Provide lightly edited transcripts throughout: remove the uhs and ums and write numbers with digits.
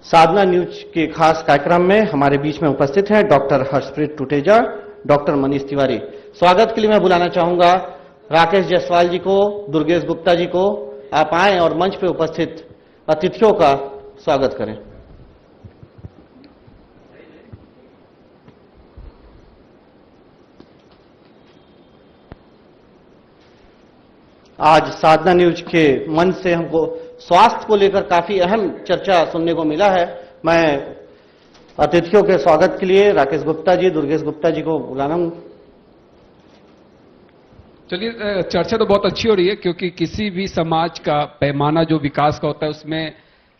साधना news के खास कार्यक्रम में हमारे बीच में उपस्थित हैं डॉक्टर हर्षप्रीत टुटेजा, डॉक्टर मनीष तिवारी। स्वागत के लिए मैं बुलाना चाहूंगा राकेश जायसवाल जी को, दुर्गेश गुप्ता जी को। आप आएं और मंच पे उपस्थित अतिथियों का स्वागत करें। आज साधना न्यूज के मंच से हमको स्वास्थ्य को लेकर काफी अहम चर्चा सुनने को मिला है। मैं अतिथियों के स्वागत के लिए राकेश गुप्ता जी, दुर्गेश गुप्ता जी को बुलाना हूं। चलिए, चर्चा तो बहुत अच्छी हो रही है क्योंकि किसी भी समाज का पैमाना जो विकास का होता है उसमें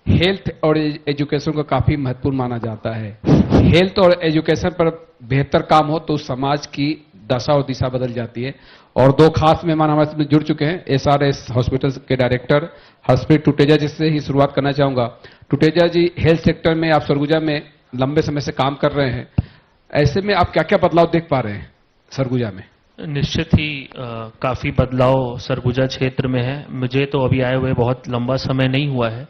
हेल्थ और एजुकेशन को काफी महत्वपूर्ण माना जाता है। हेल्थ और एजुकेशन पर बेहतर काम हो तो समाज की दशा और दिशा बदल जाती है। और दो खास मेहमान हमारे साथ जुड़ चुके हैं, एसआरएस हॉस्पिटल के डायरेक्टर हर्षप्रीत टुटेजा, जिससे ही शुरुआत करना चाहूंगा। टुटेजा जी, हेल्थ सेक्टर में आप सरगुजा में लंबे समय से काम कर रहे हैं, ऐसे में आप क्या क्या बदलाव देख पा रहे हैं सरगुजा में? निश्चित ही काफी बदलाव सरगुजा क्षेत्र में है। मुझे तो अभी आए हुए बहुत लंबा समय नहीं हुआ है,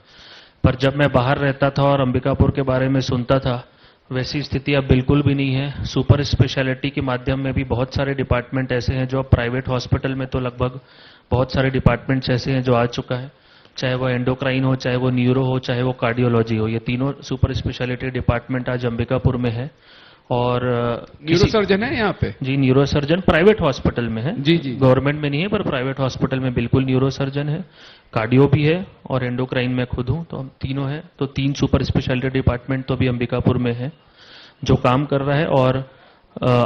पर जब मैं बाहर रहता था और अंबिकापुर के बारे में सुनता था, वैसी स्थिति अब बिल्कुल भी नहीं है। सुपर स्पेशलिटी के माध्यम में भी बहुत सारे डिपार्टमेंट ऐसे हैं जो अब प्राइवेट हॉस्पिटल में तो लगभग बहुत सारे डिपार्टमेंट्स ऐसे हैं जो आ चुका है, चाहे वो एंडोक्राइन हो, चाहे वो न्यूरो हो, चाहे वो कार्डियोलॉजी हो। ये तीनों सुपर स्पेशलिटी डिपार्टमेंट आज अंबिकापुर में है। और न्यूरो सर्जन है यहाँ पे? जी, न्यूरो सर्जन प्राइवेट हॉस्पिटल में है। जी जी, गवर्नमेंट में नहीं है, पर प्राइवेट हॉस्पिटल में बिल्कुल न्यूरो सर्जन है, कार्डियो भी है और एंडोक्राइन में खुद हूं, तो हम तीनों हैं। तो 3 सुपर स्पेशलिटी डिपार्टमेंट तो अभी अंबिकापुर में है जो काम कर रहा है। और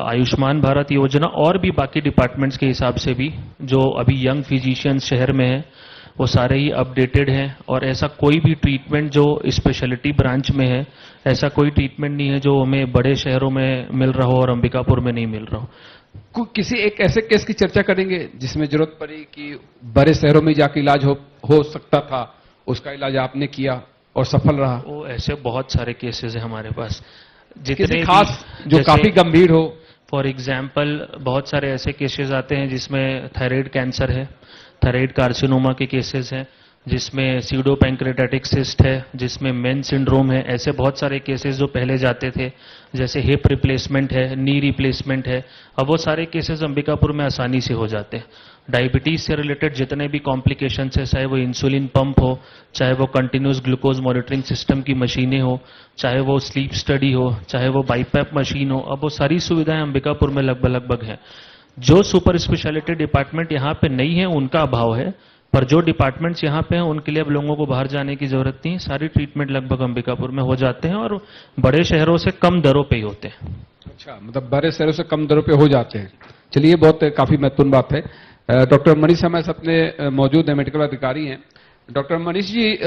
आयुष्मान भारत योजना और भी बाकी डिपार्टमेंट्स के हिसाब से भी जो अभी यंग फिजिशियंस शहर में है वो सारे ही अपडेटेड हैं। और ऐसा कोई भी ट्रीटमेंट जो स्पेशलिटी ब्रांच में है, ऐसा कोई ट्रीटमेंट नहीं है जो हमें बड़े शहरों में मिल रहा हो और अंबिकापुर में नहीं मिल रहा हो। किसी एक ऐसे केस की चर्चा करेंगे जिसमें जरूरत पड़ी कि बड़े शहरों में जाके इलाज हो सकता था, उसका इलाज आपने किया और सफल रहा? वो ऐसे बहुत सारे केसेस हैं हमारे पास, जितने खास जो काफी गंभीर हो। फॉर एग्जाम्पल बहुत सारे ऐसे केसेस आते हैं जिसमें थायराइड कैंसर है, थायराइड कार्सिनोमा के केसेस हैं, जिसमें सीडो पैंक्रेटाटिक सिस्ट है, जिसमें मेन सिंड्रोम है। ऐसे बहुत सारे केसेस जो पहले जाते थे, जैसे हिप रिप्लेसमेंट है, नी रिप्लेसमेंट है, अब वो सारे केसेस अंबिकापुर में आसानी से हो जाते हैं। डायबिटीज से रिलेटेड जितने भी कॉम्प्लिकेशंस है, चाहे वो इंसुलिन पंप हो, चाहे वो कंटिन्यूस ग्लूकोज मॉनिटरिंग सिस्टम की मशीनें हो, चाहे वो स्लीप स्टडी हो, चाहे वो बाईपैप मशीन हो, अब वो सारी सुविधाएं अंबिकापुर में लगभग हैं। जो सुपर स्पेशलिटी डिपार्टमेंट यहाँ पे नहीं है उनका अभाव है, पर जो डिपार्टमेंट्स यहाँ पे हैं उनके लिए अब लोगों को बाहर जाने की जरूरत नहीं। सारी ट्रीटमेंट लगभग अंबिकापुर में हो जाते हैं और बड़े शहरों से कम दरों पे ही होते हैं। अच्छा, मतलब बड़े शहरों से कम दरों पे हो जाते हैं। चलिए, बहुत काफी महत्वपूर्ण बात है। डॉक्टर मनीष हमारे अपने मौजूद है, मेडिकल अधिकारी हैं। डॉक्टर मनीष जी,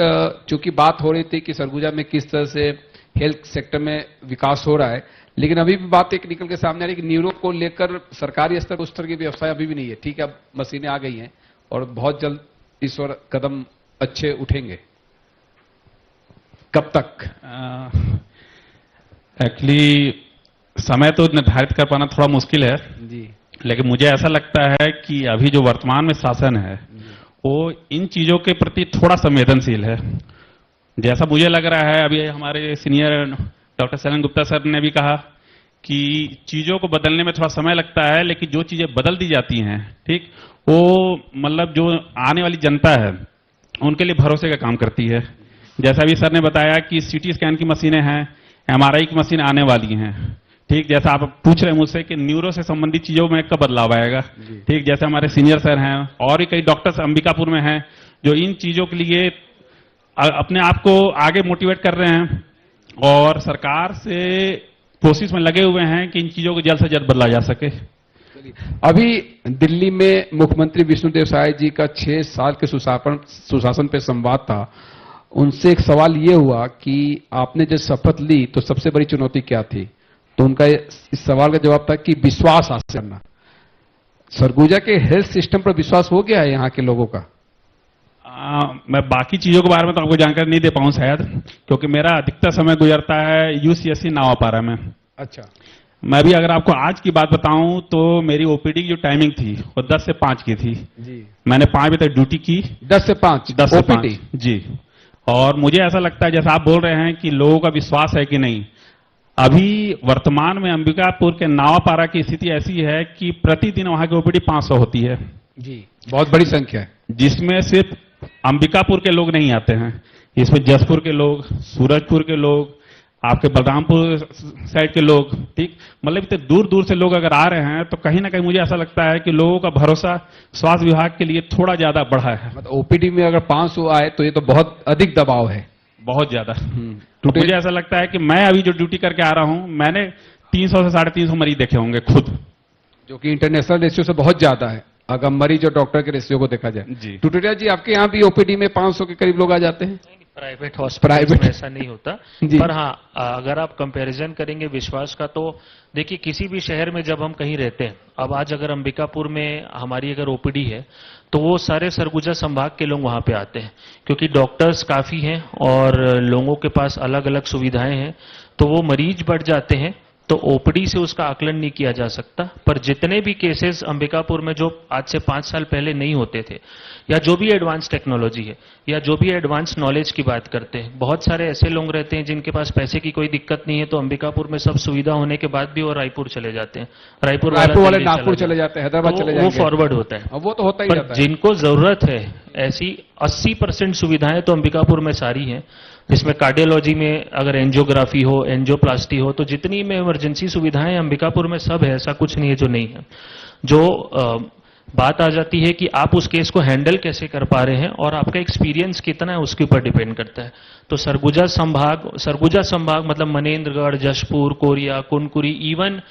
चूंकि बात हो रही थी कि सरगुजा में किस तरह से हेल्थ सेक्टर में विकास हो रहा है, लेकिन अभी भी बात एक निकल के सामने आ रही है कि न्यूरो को लेकर सरकारी स्तर पर उस तरह की व्यवस्था अभी भी नहीं है। ठीक है, अब मशीनें आ गई हैं और बहुत जल्द इस ओर कदम अच्छे उठेंगे। कब तक? एक्चुअली समय तो निर्धारित कर पाना थोड़ा मुश्किल है जी, लेकिन मुझे ऐसा लगता है कि अभी जो वर्तमान में शासन है वो इन चीजों के प्रति थोड़ा संवेदनशील है। जैसा मुझे लग रहा है, अभी हमारे senior doctor Shailendra Gupta sir ने भी कहा कि चीजों को बदलने में थोड़ा समय लगता है, लेकिन जो चीजें बदल दी जाती हैं, ठीक, वो मतलब जो आने वाली जनता है उनके लिए भरोसे का काम करती है। जैसा भी सर ने बताया कि सीटी स्कैन की मशीनें हैं, एमआरआई की मशीन आने वाली हैं, ठीक। जैसा आप पूछ रहे हैं मुझसे कि न्यूरो से संबंधित चीजों में कब बदलाव आएगा, ठीक। जैसे हमारे सीनियर सर हैं और भी कई डॉक्टर्स अंबिकापुर में हैं जो इन चीजों के लिए अपने आप को आगे मोटिवेट कर रहे हैं और सरकार से कोशिश में लगे हुए हैं कि इन चीजों को जल्द से जल्द बदला जा सके। अभी दिल्ली में मुख्यमंत्री विष्णुदेव साय जी का 6 साल के सुशासन पे संवाद था। उनसे एक सवाल ये हुआ कि आपने जब शपथ ली तो सबसे बड़ी चुनौती क्या थी, तो उनका इस सवाल का जवाब था कि विश्वास हासिल करना। सरगुजा के हेल्थ सिस्टम पर विश्वास हो गया है यहाँ के लोगों का? मैं बाकी चीजों के बारे में तो आपको जानकारी नहीं दे पाऊं शायद, क्योंकि मेरा अधिकतर समय गुजरता है यूसीएससी नावापारा में। अच्छा। मैं भी अगर आपको आज की बात बताऊं तो मेरी ओपीडी की जो टाइमिंग थी वो 10 से 5 की थी जी। मैंने 5 बजे तक ड्यूटी की। 10 से 5 10 से 5 जी। और मुझे ऐसा लगता है, जैसा आप बोल रहे हैं कि लोगों का विश्वास है कि नहीं, अभी वर्तमान में अंबिकापुर के नावापारा की स्थिति ऐसी है कि प्रतिदिन वहां की ओपीडी 500 होती है, जी, बहुत बड़ी संख्या है। जिसमें सिर्फ अंबिकापुर के लोग नहीं आते हैं, इसमें जसपुर के लोग, सूरजपुर के लोग, आपके बलरामपुर साइड के लोग, ठीक, मतलब इतने दूर दूर से लोग अगर आ रहे हैं तो कहीं ना कहीं मुझे ऐसा लगता है कि लोगों का भरोसा स्वास्थ्य विभाग के लिए थोड़ा ज्यादा बढ़ा है। मतलब ओपीडी में अगर 500 आए तो ये तो बहुत अधिक दबाव है। बहुत ज्यादा। तो मुझे ऐसा लगता है कि मैं अभी जो ड्यूटी करके आ रहा हूं, मैंने 300 से 350 मरीज देखे होंगे खुद, जो कि इंटरनेशनल रेशियो से बहुत ज्यादा है अगर मरीज और डॉक्टर के रेशियो को देखा जाए। जी। टुटेजा जी, आपके यहाँ भी ओपीडी में 500 के करीब लोग आ जाते हैं? प्राइवेट हॉस्पिटल में ऐसा नहीं होता। जी। पर हाँ, अगर आप कंपैरिजन करेंगे विश्वास का, तो देखिए किसी भी शहर में जब हम कहीं रहते हैं, अब आज अगर अंबिकापुर में हमारी अगर ओपीडी है तो वो सारे सरगुजा संभाग के लोग वहां पे आते हैं, क्योंकि डॉक्टर्स काफी हैं और लोगों के पास अलग अलग सुविधाएं हैं, तो वो मरीज बढ़ जाते हैं। तो ओपीडी से उसका आकलन नहीं किया जा सकता, पर जितने भी केसेस अंबिकापुर में जो आज से 5 साल पहले नहीं होते थे, या जो भी एडवांस टेक्नोलॉजी है, या जो भी एडवांस नॉलेज की बात करते हैं, बहुत सारे ऐसे लोग रहते हैं जिनके पास पैसे की कोई दिक्कत नहीं है, तो अंबिकापुर में सब सुविधा होने के बाद भी वो रायपुर चले जाते हैं। रायपुर वाले दिल्ली नागपुर चले जाते हैं, हैदराबाद तो चले वो जाएंगे। फॉरवर्ड होता है। अब वो तो होता ही पर रहता है। जिनको जरूरत है ऐसी 80% सुविधाएं तो अंबिकापुर में सारी हैं, जिसमें कार्डियोलॉजी में अगर एंजियोग्राफी हो, एंजियोप्लास्टी हो, तो जितनी में इमरजेंसी सुविधाएं अंबिकापुर में सब है, ऐसा कुछ नहीं है जो नहीं है। जो बात आ जाती है कि आप उस केस को हैंडल कैसे कर पा रहे हैं और आपका एक्सपीरियंस कितना है, उसके ऊपर डिपेंड करता है। तो सरगुजा संभाग मतलब Manendragarh, Jashpur, Korea, Kunkuri, even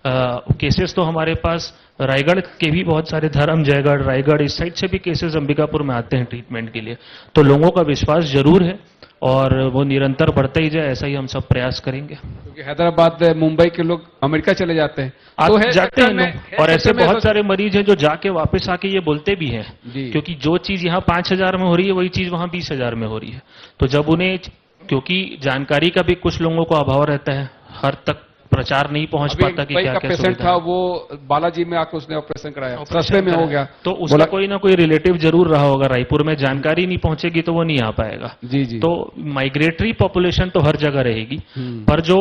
cases तो हमारे पास रायगढ़ के भी बहुत सारे, धर्म, जयगढ़, रायगढ़, इस साइड से भी केसेस अंबिकापुर में आते हैं ट्रीटमेंट के लिए। तो लोगों का विश्वास जरूर है और वो निरंतर बढ़ता ही जाए, ऐसा ही हम सब प्रयास करेंगे। क्योंकि हैदराबाद, मुंबई के लोग अमेरिका चले जाते हैं, तो आप जाते हैं हेल्थ और ऐसे सेक्टर में बहुत सारे मरीज हैं जो जाके वापस आके ये बोलते भी हैं, जी। क्योंकि जो चीज यहाँ 5,000 में हो रही है वही चीज वहां 20,000 में हो रही है। तो जब उन्हें, क्योंकि जानकारी का भी कुछ लोगों को अभाव रहता है, हर तक प्रचार नहीं पहुंच अभी पाता कि मुंबई क्या का क्या पेशेंट सुविधा था, है। वो बालाजी में आकर उसने ऑपरेशन कराया, ऑपरेशन सस्ते में हो कराया। गया, तो उसका बोला कोई ना कोई रिलेटिव जरूर रहा होगा रायपुर में, जानकारी नहीं पहुंचेगी तो वो नहीं आ पाएगा। जी जी। तो माइग्रेटरी पॉपुलेशन तो हर जगह रहेगी, हम्म। पर जो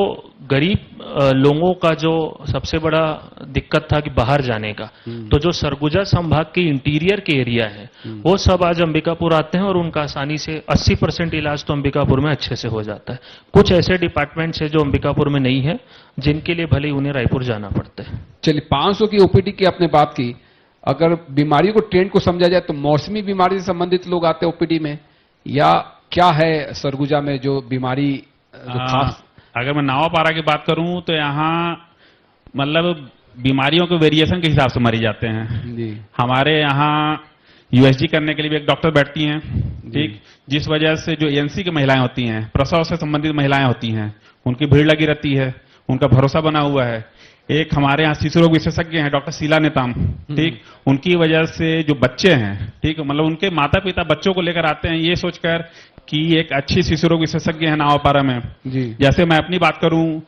गरीब लोगों का जो सबसे बड़ा दिक्कत था कि बाहर जाने का, तो जो सरगुजा संभाग के इंटीरियर के एरिया है, वो सब आज अंबिकापुर आते हैं और उनका आसानी से 80% इलाज तो अंबिकापुर में अच्छे से हो जाता है। कुछ ऐसे डिपार्टमेंट्स है जो अंबिकापुर में नहीं है, जिनके लिए भले ही उन्हें रायपुर जाना पड़ता है। चलिए, 500 की ओपीडी की आपने बात की, अगर बीमारी को ट्रेंड को समझा जाए तो मौसमी बीमारी से संबंधित लोग आते हैं ओपीडी में, या क्या है सरगुजा में जो बीमारी जो खास? अगर मैं नावापारा की बात करूं तो यहाँ मतलब बीमारियों के वेरिएशन के हिसाब से मरीज जाते हैं। जी। हमारे यहाँ यूएसजी करने के लिए भी एक डॉक्टर बैठती हैं, ठीक, जिस वजह से जो एएनसी की महिलाएं होती हैं, प्रसव से संबंधित महिलाएं होती हैं, उनकी भीड़ लगी रहती है, उनका भरोसा बना हुआ है। एक हमारे यहाँ शिशु रोग विशेषज्ञ हैं डॉक्टर शीला नेताम, ठीक, उनकी वजह से जो बच्चे हैं, ठीक, मतलब उनके माता पिता बच्चों को लेकर आते हैं ये सोचकर कि एक अच्छी शिशु रोग विशेषज्ञ है नावापारा में। जी। जैसे मैं अपनी बात करूं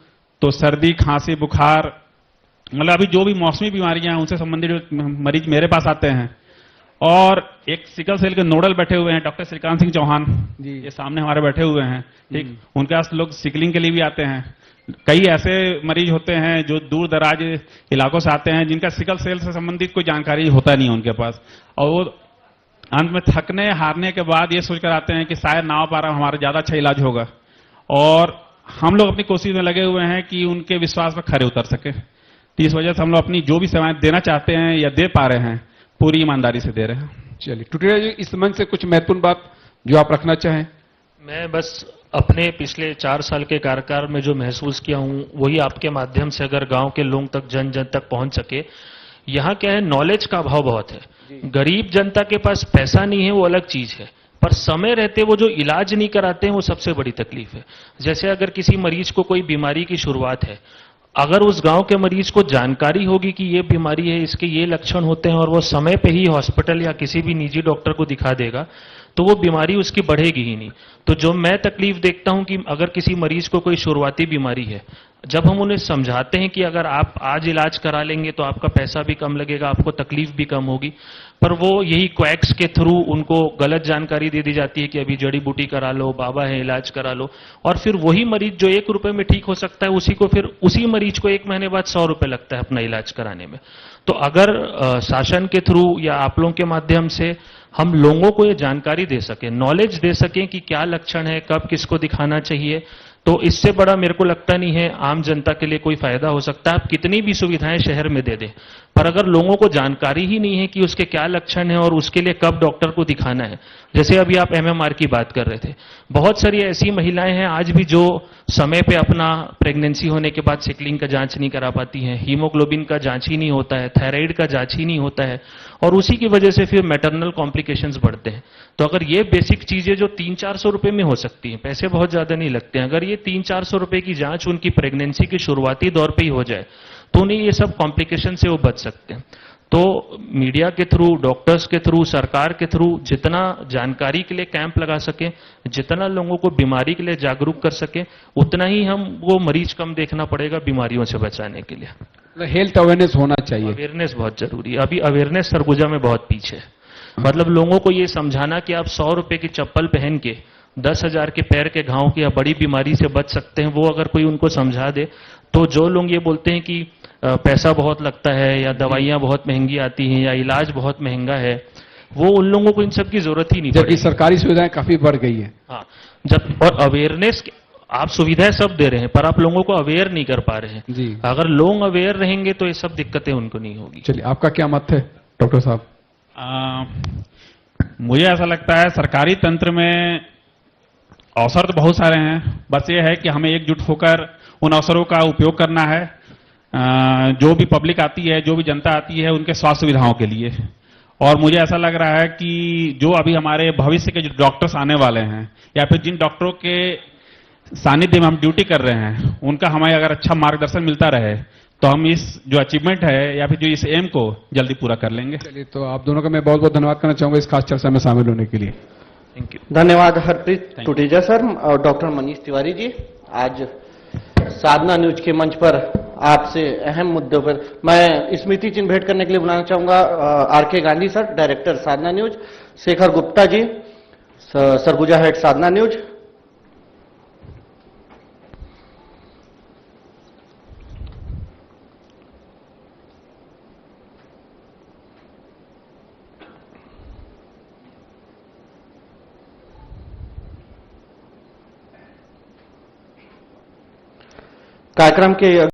तो सर्दी, खांसी, बुखार, मतलब अभी जो भी मौसमी बीमारियां हैं उनसे संबंधित मरीज मेरे पास आते हैं। और एक सिकल सेल के नोडल बैठे हुए हैं डॉक्टर श्रीकांत सिंह चौहान जी। ये सामने हमारे बैठे हुए हैं, ठीक, उनके पास लोग सिकलिंग के लिए भी आते हैं। कई ऐसे मरीज होते हैं जो दूर दराज इलाकों से आते हैं जिनका सिकल सेल से संबंधित कोई जानकारी होता नहीं है उनके पास, और वो अंत में थकने हारने के बाद ये सोचकर आते हैं कि शायद नावापारा हमारा ज्यादा अच्छा इलाज होगा। और हम लोग अपनी कोशिश में लगे हुए हैं कि उनके विश्वास पर खरे उतर सके। तो इस वजह से हम लोग अपनी जो भी सेवाएं देना चाहते हैं या दे पा रहे हैं पूरी ईमानदारी से दे रहे हैं। चलिए टुटेजा जी, इस मंच से कुछ महत्वपूर्ण बात जो आप रखना चाहें? मैं बस अपने पिछले 4 साल के कार्यकाल में जो महसूस किया हूं वही आपके माध्यम से अगर गांव के लोगों तक, जन जन तक पहुंच सके। यहाँ क्या है, नॉलेज का अभाव बहुत है। गरीब जनता के पास पैसा नहीं है वो अलग चीज है, पर समय रहते वो जो इलाज नहीं कराते हैं वो सबसे बड़ी तकलीफ है। जैसे अगर किसी मरीज को कोई बीमारी की शुरुआत है, अगर उस गांव के मरीज को जानकारी होगी कि ये बीमारी है, इसके ये लक्षण होते हैं, और वो समय पे ही हॉस्पिटल या किसी भी निजी डॉक्टर को दिखा देगा, तो वो बीमारी उसकी बढ़ेगी ही नहीं। तो जो मैं तकलीफ देखता हूं कि अगर किसी मरीज को कोई शुरुआती बीमारी है, जब हम उन्हें समझाते हैं कि अगर आप आज इलाज करा लेंगे तो आपका पैसा भी कम लगेगा, आपको तकलीफ भी कम होगी, पर वो यही क्वैक्स के थ्रू उनको गलत जानकारी दे दी जाती है कि अभी जड़ी बूटी करा लो, बाबा है इलाज करा लो, और फिर वही मरीज जो 1 रुपए में ठीक हो सकता है उसी को फिर उसी मरीज को 1 महीने बाद 100 रुपए लगता है अपना इलाज कराने में। तो अगर शासन के थ्रू या आप लोगों के माध्यम से हम लोगों को ये जानकारी दे सकें, नॉलेज दे सकें कि क्या लक्षण है, कब किसको दिखाना चाहिए, तो इससे बड़ा मेरे को लगता नहीं है आम जनता के लिए कोई फायदा हो सकता है। आप कितनी भी सुविधाएं शहर में दे दें, पर अगर लोगों को जानकारी ही नहीं है कि उसके क्या लक्षण है और उसके लिए कब डॉक्टर को दिखाना है, जैसे अभी आप एमएमआर की बात कर रहे थे, बहुत सारी ऐसी महिलाएं हैं आज भी जो समय पे अपना प्रेगनेंसी होने के बाद सिकलिंग का जांच नहीं करा पाती हैं, हीमोग्लोबिन का जांच ही नहीं होता है, थायराइड का जांच ही नहीं होता है, और उसी की वजह से फिर मैटरनल कॉम्प्लिकेशंस बढ़ते हैं। तो अगर ये बेसिक चीजें जो 300-400 रुपए में हो सकती हैं, पैसे बहुत ज्यादा नहीं लगते हैं, अगर ये 300-400 रुपए की जांच उनकी प्रेगनेंसी के शुरुआती दौर पे ही हो जाए तो उन्हें ये सब कॉम्प्लिकेशन से वो बच सकते हैं। तो मीडिया के थ्रू, डॉक्टर्स के थ्रू, सरकार के थ्रू जितना जानकारी के लिए कैंप लगा सके, जितना लोगों को बीमारी के लिए जागरूक कर सके, उतना ही हम वो मरीज कम देखना पड़ेगा बीमारियों से बचाने के लिए। हेल्थ अवेयरनेस होना चाहिए। अवेयरनेस बहुत जरूरी है। अभी अवेयरनेस सरगुजा में बहुत पीछे है। मतलब लोगों को ये समझाना कि आप 100 रुपए की चप्पल पहन के 10,000 के पैर के घाव की या बड़ी बीमारी से बच सकते हैं, वो अगर कोई उनको समझा दे, तो जो लोग ये बोलते हैं कि पैसा बहुत लगता है या दवाइयां बहुत महंगी आती हैं या इलाज बहुत महंगा है, वो उन लोगों को इन सब की जरूरत ही नहीं जबकि पड़ेगी। सरकारी सुविधाएं काफी बढ़ गई हैं। हाँ, जब और अवेयरनेस, आप सुविधाएं सब दे रहे हैं पर आप लोगों को अवेयर नहीं कर पा रहे हैं। जी। अगर लोग अवेयर रहेंगे तो ये सब दिक्कतें उनको नहीं होगी। चलिए, आपका क्या मत है डॉक्टर साहब? मुझे ऐसा लगता है सरकारी तंत्र में अवसर तो बहुत सारे हैं, बस ये है कि हमें एकजुट होकर उन अवसरों का उपयोग करना है। जो भी पब्लिक आती है, जो भी जनता आती है, उनके स्वास्थ्य सुविधाओं के लिए। और मुझे ऐसा लग रहा है कि जो अभी हमारे भविष्य के जो डॉक्टर्स आने वाले हैं या फिर जिन डॉक्टरों के सानिध्य में हम ड्यूटी कर रहे हैं, उनका हमें अगर अच्छा मार्गदर्शन मिलता रहे तो हम इस जो अचीवमेंट है या फिर जो इस एम को जल्दी पूरा कर लेंगे। चलिए, तो आप दोनों का मैं बहुत बहुत धन्यवाद करना चाहूंगा इस खास चर्चा में शामिल होने के लिए। Thank you. धन्यवाद हरप्रीत टुटेजा सर और डॉक्टर मनीष तिवारी जी। आज साधना न्यूज के मंच पर आपसे अहम मुद्दों पर मैं स्मृति चिन्ह भेंट करने के लिए बुलाना चाहूंगा आरके गांधी सर, डायरेक्टर साधना न्यूज, शेखर गुप्ता जी, सरगुजा हेड साधना न्यूज, कार्यक्रम के